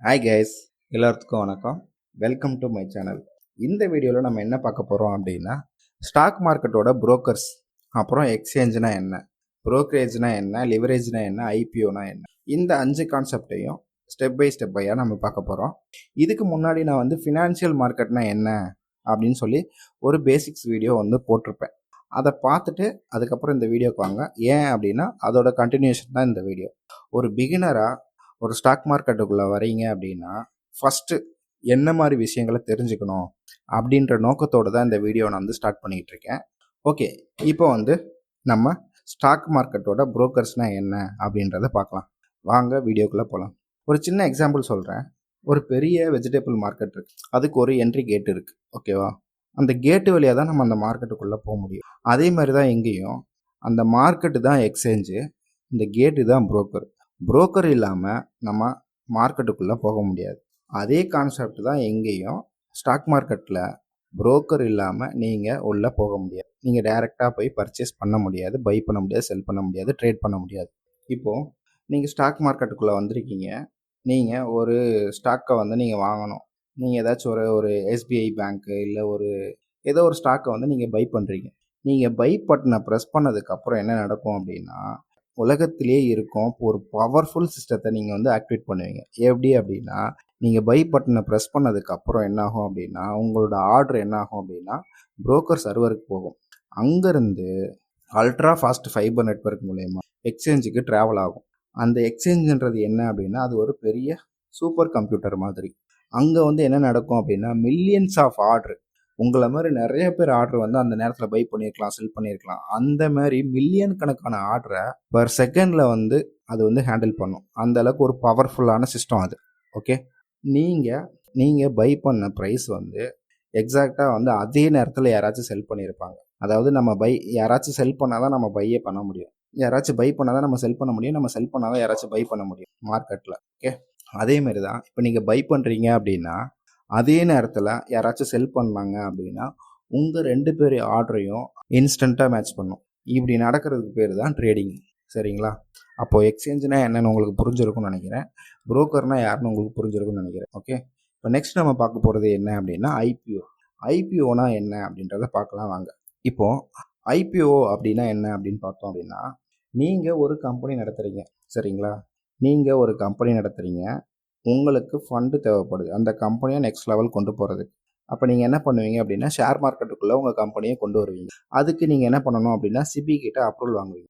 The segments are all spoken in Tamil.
ஹாய் கைஸ், எல்லாத்துக்கும் வணக்கம். Welcome to my channel. இந்த வீடியோவில் நம்ம என்ன பார்க்க போகிறோம் அப்படின்னா, ஸ்டாக் மார்க்கெட்டோட புரோக்கர்ஸ், அப்புறம் எக்ஸ்சேஞ்சுனா என்ன, புரோக்கரேஜ்னா என்ன, லிவரேஜ்னா என்ன, ஐபிஓனா என்ன, இந்த 5 கான்செப்டையும் ஸ்டெப் பை ஸ்டெப்பாக நம்ம பார்க்க போகிறோம். இதுக்கு முன்னாடி நான் ஃபினான்ஷியல் மார்க்கெட்னா என்ன அப்படின்னு சொல்லி ஒரு பேசிக்ஸ் வீடியோ போட்டிருப்பேன். அதை பார்த்துட்டு அதுக்கப்புறம் இந்த வீடியோக்கு வாங்க. ஏன் அப்படின்னா அதோட கண்டினியூஷன் தான் இந்த வீடியோ. ஒரு பிகினராக ஒரு ஸ்டாக் மார்க்கெட்டுக்குள்ளே வரீங்க அப்படின்னா ஃபஸ்ட்டு என்ன மாதிரி விஷயங்களை தெரிஞ்சுக்கணும் அப்படின்ற நோக்கத்தோடு தான் இந்த வீடியோ நான் ஸ்டார்ட் பண்ணிக்கிட்டு இருக்கேன். ஓகே, இப்போ நம்ம ஸ்டாக் மார்க்கெட்டோட புரோக்கர்ஸ்னால் என்ன அப்படின்றத பார்க்கலாம். வாங்க வீடியோக்குள்ளே போகலாம். ஒரு சின்ன எக்ஸாம்பிள் சொல்கிறேன். ஒரு பெரிய வெஜிடபிள் மார்க்கெட் இருக்குது, அதுக்கு ஒரு என்ட்ரி கேட் இருக்குது. ஓகேவா? அந்த கேட்டு வழியாக தான் நம்ம அந்த மார்க்கெட்டுக்குள்ளே போக முடியும். அதே மாதிரி தான் எங்கேயும் அந்த மார்க்கெட்டு தான் எக்ஸ்சேஞ்சு, இந்த கேட்டு தான் புரோக்கர். புரோக்கர் இல்லாமல் நம்ம மார்க்கெட்டுக்குள்ளே போக முடியாது. அதே கான்செப்ட் தான் எங்கேயும் ஸ்டாக் மார்க்கெட்டில் புரோக்கர் இல்லாமல் நீங்கள் உள்ளே போக முடியாது. நீங்கள் டைரெக்டாக போய் பர்ச்சேஸ் பண்ண முடியாது, பை பண்ண முடியாது, செல் பண்ண முடியாது, ட்ரேட் பண்ண முடியாது. இப்போது நீங்கள் ஸ்டாக் மார்க்கெட்டுக்குள்ளே வந்திருக்கீங்க. நீங்கள் ஒரு ஸ்டாக்கை நீங்கள் வாங்கணும். நீங்கள் ஏதாச்சும் ஒரு எஸ்பிஐ பேங்க்கு இல்லை ஏதோ ஒரு ஸ்டாக்கை நீங்கள் பை பண்ணுறீங்க. நீங்கள் பை பட்டனை ப்ரெஸ் பண்ணதுக்கப்புறம் என்ன நடக்கும் அப்படின்னா, உலகத்திலே இருக்கும் ஒரு பவர்ஃபுல் சிஸ்டத்தை நீங்கள் ஆக்டிவேட் பண்ணுவீங்க. எப்படி அப்படின்னா, நீங்கள் பை பட்டனை ப்ரெஸ் பண்ணதுக்கப்புறம் என்னாகும் அப்படின்னா, உங்களோட ஆர்டர் என்னாகும் அப்படின்னா புரோக்கர் சர்வருக்கு போகும். அங்கேருந்து அல்ட்ரா ஃபாஸ்ட் ஃபைபர் நெட்வொர்க் மூலயமா எக்ஸ்சேஞ்சுக்கு ட்ராவல் ஆகும். அந்த எக்ஸ்சேஞ்சுன்றது என்ன அப்படின்னா, அது ஒரு பெரிய சூப்பர் கம்ப்யூட்டர் மாதிரி. அங்கே என்ன நடக்கும் அப்படின்னா, மில்லியன்ஸ் ஆஃப் ஆர்டர், உங்களை மாதிரி நிறைய பேர் ஆர்டர் அந்த நேரத்தில் பை பண்ணியிருக்கலாம், செல் பண்ணியிருக்கலாம். அந்த மாதிரி மில்லியன் கணக்கான ஆர்டரை பர் செகண்டில் அது ஹேண்டில் பண்ணும். அந்த அளவுக்கு ஒரு பவர்ஃபுல்லான சிஸ்டம் அது. ஓகே, நீங்கள் பை பண்ண ப்ரைஸ் எக்ஸாக்டாக அதே நேரத்தில் யாராச்சும் செல் பண்ணியிருப்பாங்க. அதாவது நம்ம யாராச்சும் செல் பண்ணால் தான் நம்ம பையே பண்ண முடியும், யாராச்சும் பை பண்ணால் தான் நம்ம செல் பண்ண முடியும், நம்ம செல் பண்ணால் தான் யாராச்சும் பை பண்ண முடியும் மார்க்கெட்டில். ஓகே, அதே மாதிரி தான் இப்போ நீங்கள் பை பண்ணுறீங்க அப்படின்னா அதே நேரத்தில் யாராச்சும் செல் பண்ணாங்க அப்படின்னா உங்கள் 2 பேர் ஆர்டரையும் இன்ஸ்டண்ட்டாக மேட்ச் பண்ணும். இப்படி நடக்கிறதுக்கு பேர் தான் ட்ரேடிங். சரிங்களா? அப்போது எக்ஸ்சேஞ்சுனா என்னென்னு உங்களுக்கு புரிஞ்சிருக்கும்னு நினைக்கிறேன். புரோக்கர்னால் யாருன்னு உங்களுக்கு புரிஞ்சிருக்கும்னு நினைக்கிறேன். ஓகே, இப்போ நெக்ஸ்ட் நம்ம பார்க்க போகிறது என்ன அப்படின்னா ஐபிஓ. ஐபிஓனா என்ன அப்படின்றத பார்க்கலாம் வாங்க. இப்போது ஐபிஓ அப்படின்னா என்ன அப்படின்னு பார்த்தோம் அப்படின்னா, நீங்கள் ஒரு கம்பெனி நடத்துகிறீங்க. சரிங்களா? நீங்கள் ஒரு கம்பெனி நடத்துகிறீங்க, உங்களுக்கு ஃபண்டு தேவைப்படுது அந்த கம்பெனியை நெக்ஸ்ட் லெவல் கொண்டு போகிறதுக்கு. அப்போ நீங்கள் என்ன பண்ணுவீங்க அப்படின்னா, ஷேர் மார்க்கெட்டுக்குள்ளே உங்கள் கம்பெனியை கொண்டு வருவீங்க. அதுக்கு நீங்கள் என்ன பண்ணணும் அப்படின்னா, சிபி கிட்ட அப்ரூவல் வாங்குவீங்க.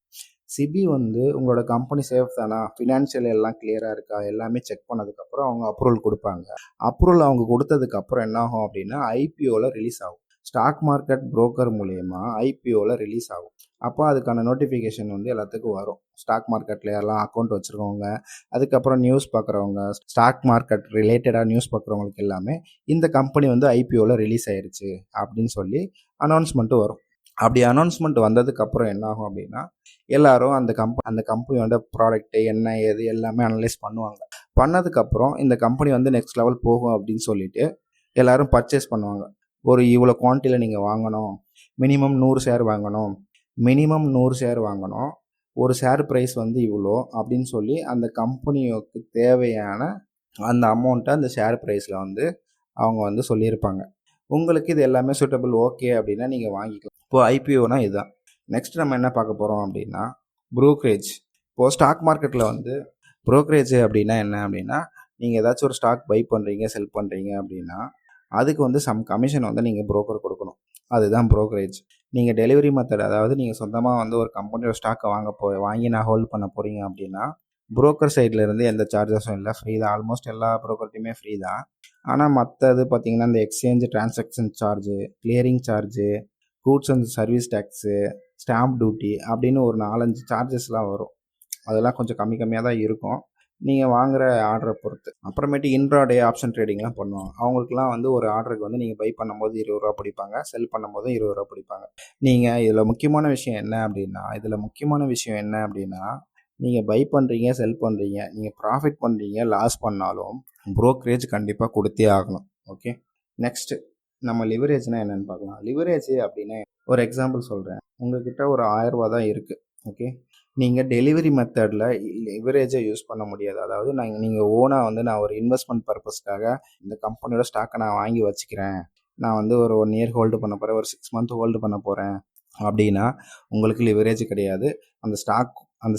சிபி உங்களோட கம்பெனி சேஃப் தானா, ஃபினான்ஷியல் எல்லாம் கிளியராக இருக்கா, எல்லாமே செக் பண்ணதுக்கப்புறம் அவங்க அப்ரூவல் கொடுப்பாங்க. அப்ரூவல் அவங்க கொடுத்ததுக்கப்புறம் என்ன ஆகும் அப்படின்னா, ஐபிஓவில் ரிலீஸ் ஆகும். ஸ்டாக் மார்க்கெட் புரோக்கர் மூலயமா ஐபிஓவில் ரிலீஸ் ஆகும். அப்போ அதுக்கான நோட்டிஃபிகேஷன் எல்லாத்துக்கும் வரும். ஸ்டாக் மார்க்கெட்டில் யாரெல்லாம் அக்கௌண்ட் வச்சுருக்கவங்க, அதுக்கப்புறம் நியூஸ் பார்க்குறவங்க, ஸ்டாக் மார்க்கெட் ரிலேட்டடாக நியூஸ் பார்க்குறவங்களுக்கு எல்லாமே இந்த கம்பெனி ஐபிஓவில் ரிலீஸ் ஆயிடுச்சு அப்படின்னு சொல்லி அனௌன்ஸ்மெண்ட்டு வரும். அப்படி அனௌன்ஸ்மெண்ட் வந்ததுக்கப்புறம் என்ன ஆகும் அப்படின்னா, எல்லாரும் அந்த கம்பெனியோட ப்ராடக்ட்டு என்ன ஏது எல்லாமே அனலைஸ் பண்ணுவாங்க. பண்ணதுக்கப்புறம் இந்த கம்பெனி நெக்ஸ்ட் லெவல் போகும் அப்படின்னு சொல்லிட்டு எல்லோரும் பர்ச்சேஸ் பண்ணுவாங்க. ஒரு இவ்வளோ குவான்டிட்டியில் நீங்கள் வாங்கணும், மினிமம் 100 ஷேர் வாங்கணும், ஒரு ஷேர் ப்ரைஸ் இவ்வளோ அப்படின்னு சொல்லி அந்த கம்பெனிக்கு தேவையான அந்த அமௌண்ட்டை அந்த ஷேர் ப்ரைஸில் அவங்க சொல்லியிருப்பாங்க. உங்களுக்கு இது எல்லாமே சூட்டபிள் ஓகே அப்படின்னா நீங்கள் வாங்கிக்கலாம். இப்போது ஐபிஓனா இதுதான். நெக்ஸ்ட் நம்ம என்ன பார்க்க போகிறோம் அப்படின்னா, புரோக்கரேஜ். இப்போது ஸ்டாக் மார்க்கெட்டில் புரோக்கரேஜ் அப்படின்னா என்ன அப்படின்னா, நீங்கள் ஏதாச்சும் ஒரு ஸ்டாக் பை பண்ணுறீங்க, செல் பண்ணுறீங்க அப்படின்னா அதுக்கு சம் கமிஷன் நீங்கள் புரோக்கர் கொடுக்கணும். அதுதான் புரோக்கரேஜ். நீங்கள் டெலிவரி மெத்தட், அதாவது நீங்கள் சொந்தமாக ஒரு கம்பெனியோட ஸ்டாக்கை வாங்கி நான் ஹோல்ட் பண்ண போகிறீங்க அப்படின்னா புரோக்கர் சைட்லேருந்து எந்த சார்ஜஸும் இல்லை, ஃப்ரீ தான். ஆல்மோஸ்ட் எல்லா புரோக்கர்ட்டையுமே ஃப்ரீ தான். ஆனால் மற்றது பார்த்திங்கன்னா இந்த exchange transaction charge, clearing charge, goods and service tax, stamp duty அப்படின்னு ஒரு 4-5 சார்ஜஸ்லாம் வரும். அதெல்லாம் கொஞ்சம் கம்மியாக தான் இருக்கும் நீங்கள் வாங்குகிற ஆர்டரை பொறுத்து. அப்புறமேட்டு இன்ட்ராடே ஆப்ஷன் ட்ரேடிங்லாம் பண்ணுவாங்க. அவங்களுக்குலாம் ஒரு ஆர்டருக்கு நீங்கள் பை பண்ணும்போது 20 ரூபா பிடிப்பாங்க, செல் பண்ணும்போது 20 ரூபா பிடிப்பாங்க. நீங்கள் இதில் முக்கியமான விஷயம் என்ன அப்படின்னா நீங்கள் பை பண்ணுறீங்க, செல் பண்ணுறீங்க, நீங்கள் ப்ராஃபிட் பண்ணுறீங்க, லாஸ் பண்ணாலும் புரோக்கரேஜ் கண்டிப்பாக கொடுத்தே ஆகணும். ஓகே, நெக்ஸ்ட்டு நம்ம லிவரேஜ்னால் என்னென்னு பார்க்கலாம். லிவரேஜ் அப்படின்னா ஒரு எக்ஸாம்பிள் சொல்கிறேன். உங்கள்கிட்ட ஒரு 1000 ரூபா தான் இருக்குது. ஓகே, நீங்கள் டெலிவரி மெத்தடில் லிவரேஜை யூஸ் பண்ண முடியாது. அதாவது நீங்கள் ஓனாக வந்து நான் ஒரு இன்வெஸ்ட்மெண்ட் பர்பஸ்க்காக இந்த கம்பெனியோட ஸ்டாக்கை நான் வாங்கி வச்சுக்கிறேன், நான் வந்து ஒரு 1 இயர் ஹோல்டு பண்ண போகிறேன், ஒரு 6 மந்த் ஹோல்டு பண்ண போகிறேன் அப்படின்னா உங்களுக்கு லிவரேஜ் கிடையாது. அந்த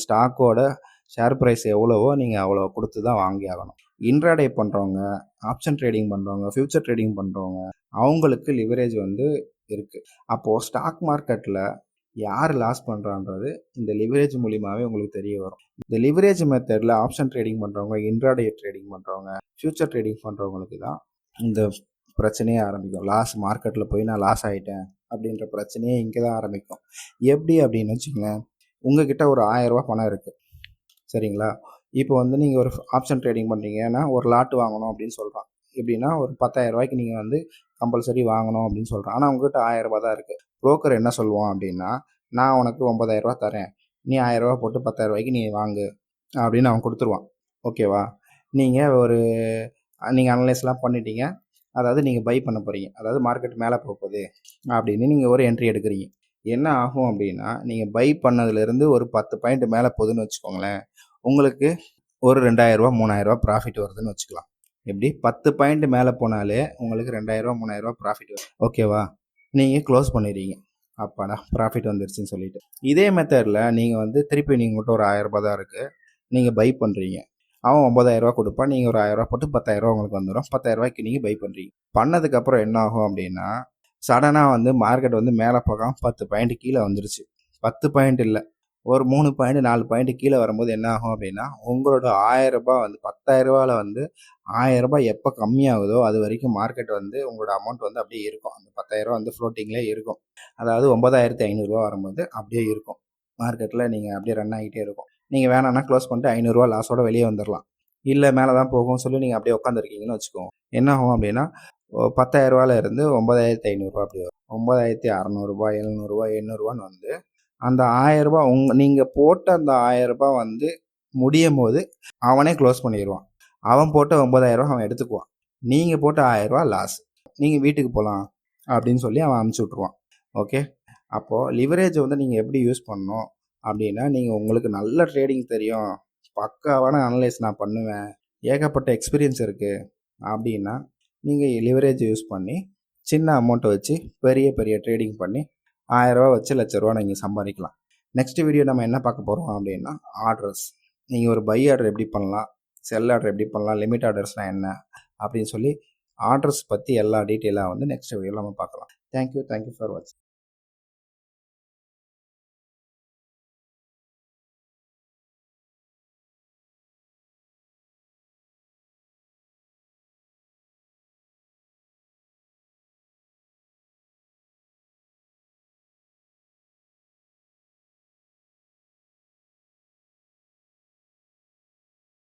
ஸ்டாக்கோட ஷேர் ப்ரைஸ் எவ்வளவோ நீங்கள் அவ்வளோ கொடுத்து தான் வாங்கி ஆகணும். இன்ட்ராடே பண்ணுறவங்க, ஆப்ஷன் ட்ரேடிங் பண்ணுறவங்க, ஃபியூச்சர் ட்ரேடிங் பண்ணுறவங்க அவங்களுக்கு லிவரேஜ் வந்து இருக்குது. அப்போது ஸ்டாக் மார்க்கெட்டில் யார் லாஸ் பண்ணுறான்றது இந்த லிவரேஜ் மூலியமாகவே உங்களுக்கு தெரிய வரும். இந்த லிவரேஜ் மெத்தடில் ஆப்ஷன் ட்ரேடிங் பண்ணுறவங்க, இன்ட்ராடே ட்ரேடிங் பண்ணுறவங்க, ஃபியூச்சர் ட்ரேடிங் பண்ணுறவங்களுக்கு தான் இந்த பிரச்சனையே ஆரம்பிக்கும். மார்க்கெட்டில் போய் நான் லாஸ் ஆகிட்டேன் அப்படின்ற பிரச்சனையே இங்கே தான் ஆரம்பிக்கும். எப்படி அப்படின்னு வச்சுங்களேன், உங்ககிட்ட ஒரு 1000 ரூபா பணம் இருக்குது, சரிங்களா? இப்போ வந்து நீங்கள் ஒரு ஆப்ஷன் ட்ரேடிங் பண்ணுறீங்கன்னா ஒரு லாட் வாங்கணும் அப்படின்னு சொல்கிறான். எப்படின்னா ஒரு 10,000 ரூபாய்க்கு நீங்கள் வந்து கம்பல்சரி வாங்கணும் அப்படின்னு சொல்கிறான். ஆனால் உங்ககிட்ட 1000 ரூபா தான் இருக்குது. புரோக்கர் என்ன சொல்லுவான் அப்படின்னா, நான் உனக்கு 9,000 ரூபா தரேன், நீ 1000 ரூபா போட்டு 10,000 ரூபாய்க்கு நீ வாங்கு அப்படின்னு அவன் கொடுத்துருவான். ஓகேவா? நீங்கள் அனலைஸ்லாம் பண்ணிட்டீங்க, அதாவது நீங்கள் பை பண்ண போகிறீங்க, அதாவது மார்க்கெட் மேலே போகுது அப்படின்னு நீங்கள் ஒரு என்ட்ரி எடுக்கிறீங்க. என்ன ஆகும் அப்படின்னா, நீங்கள் பை பண்ணதுலேருந்து ஒரு 10 பாயிண்ட் மேலே போகுதுன்னு வச்சுக்கோங்களேன், உங்களுக்கு ஒரு 2,000 ரூபா 3,000 ரூபா ப்ராஃபிட் வருதுன்னு வச்சுக்கலாம். எப்படி 10 பாயிண்ட் மேலே போனாலே உங்களுக்கு 2,000 ரூபா 3,000 ரூபா ப்ராஃபிட் வரும். ஓகேவா? நீங்கள் க்ளோஸ் பண்ணிடுறீங்க, அப்பாடா ப்ராஃபிட் வந்துருச்சுன்னு சொல்லிட்டு. இதே மெத்தடில் நீங்கள் வந்து திருப்பி நீங்கள் மட்டும் ஒரு 1000 ரூபா தான் இருக்குது, நீங்கள் பை பண்ணுறீங்க, அவன் 9,000 ரூபா கொடுப்பான், நீங்கள் ஒரு 1000 ரூபா போட்டு 10,000 ரூபா உங்களுக்கு வந்துடும். 10,000 ரூபாய்க்கு நீங்கள் பை பண்ணுறீங்க. பண்ணதுக்கப்புறம் என்ன ஆகும் அப்படின்னா, சடனாக வந்து மார்க்கெட் வந்து மேலே போகாம 10 பாயிண்ட் கீழே வந்துருச்சு. 10 பாயிண்ட் இல்லை, ஒரு 3 பாயிண்ட் 4 பாயிண்ட் கீழே வரும்போது என்ன ஆகும் அப்படின்னா, உங்களோட 1000 ரூபாய் வந்து 10,000 ரூபாயில் வந்து 1000 ரூபாய் எப்போ கம்மியாகுதோ அது வரைக்கும் மார்க்கெட் வந்து உங்களோட அமௌண்ட் வந்து அப்படியே இருக்கும். அந்த 10,000 ரூபா வந்து ஃப்ளோட்டிங்லேயே இருக்கும். அதாவது 9,500 ரூபா வரும்போது அப்படியே இருக்கும். மார்க்கெட்டில் நீங்கள் அப்படியே ரன் ஆகிட்டே இருக்கும். நீங்கள் வேணான்னா க்ளோஸ் பண்ணிட்டு 500 ரூபா லாஸோட வெளியே வந்துடலாம். இல்லை மேலே தான் போகும்னு சொல்லி நீங்கள் அப்படியே உட்காந்துருக்கீங்கன்னு வச்சுக்கோங்க. என்ன ஆகும் அப்படின்னா, 10,000 ரூபாயில இருந்து 9,500 ரூபா அப்படி வரும். 9,600 ரூபாய், 700 ரூபாய், 800 ரூபான்னு வந்து அந்த 1000 ரூபாய் நீங்கள் போட்ட அந்த 1000 ரூபாய் வந்து முடியும் போது அவனே க்ளோஸ் பண்ணிடுவான். அவன் போட்ட 9,000 ரூபாய் அவன் எடுத்துக்குவான். நீங்கள் போட்ட 1000 ரூபாய் லாஸ், நீங்கள் வீட்டுக்கு போகலாம் அப்படின்னு சொல்லி அவன் அனுப்பிச்சி விட்ருவான். ஓகே, அப்போது லிவரேஜை வந்து நீங்கள் எப்படி யூஸ் பண்ணணும் அப்படின்னா, நீங்கள் உங்களுக்கு நல்ல ட்ரேடிங் தெரியும், பக்காவான அனலைஸ் நான் பண்ணுவேன், ஏகப்பட்ட எக்ஸ்பீரியன்ஸ் இருக்குது அப்படின்னா நீங்கள் லிவரேஜ் யூஸ் பண்ணி சின்ன அமௌண்ட்டை வச்சு பெரிய பெரிய ட்ரேடிங் பண்ணி 1000 ரூபா வச்சு 1,00,000 ரூபா நீங்கள் சம்பாதிக்கலாம். நெக்ஸ்ட் வீடியோ நம்ம என்ன பார்க்க போகிறோம் அப்படின்னா, ஆர்டர்ஸ். நீங்கள் ஒரு பை ஆர்டர் எப்படி பண்ணலாம், செல் ஆர்டர் எப்படி பண்ணலாம், லிமிட் ஆர்டர்ஸ்னால் என்ன அப்படின்னு சொல்லி ஆர்டர்ஸ் பற்றி எல்லா டீட்டெயிலாக வந்து நெக்ஸ்ட் வீடியோவில் நம்ம பார்க்கலாம். தேங்க்யூ ஃபார் வாட்சிங்.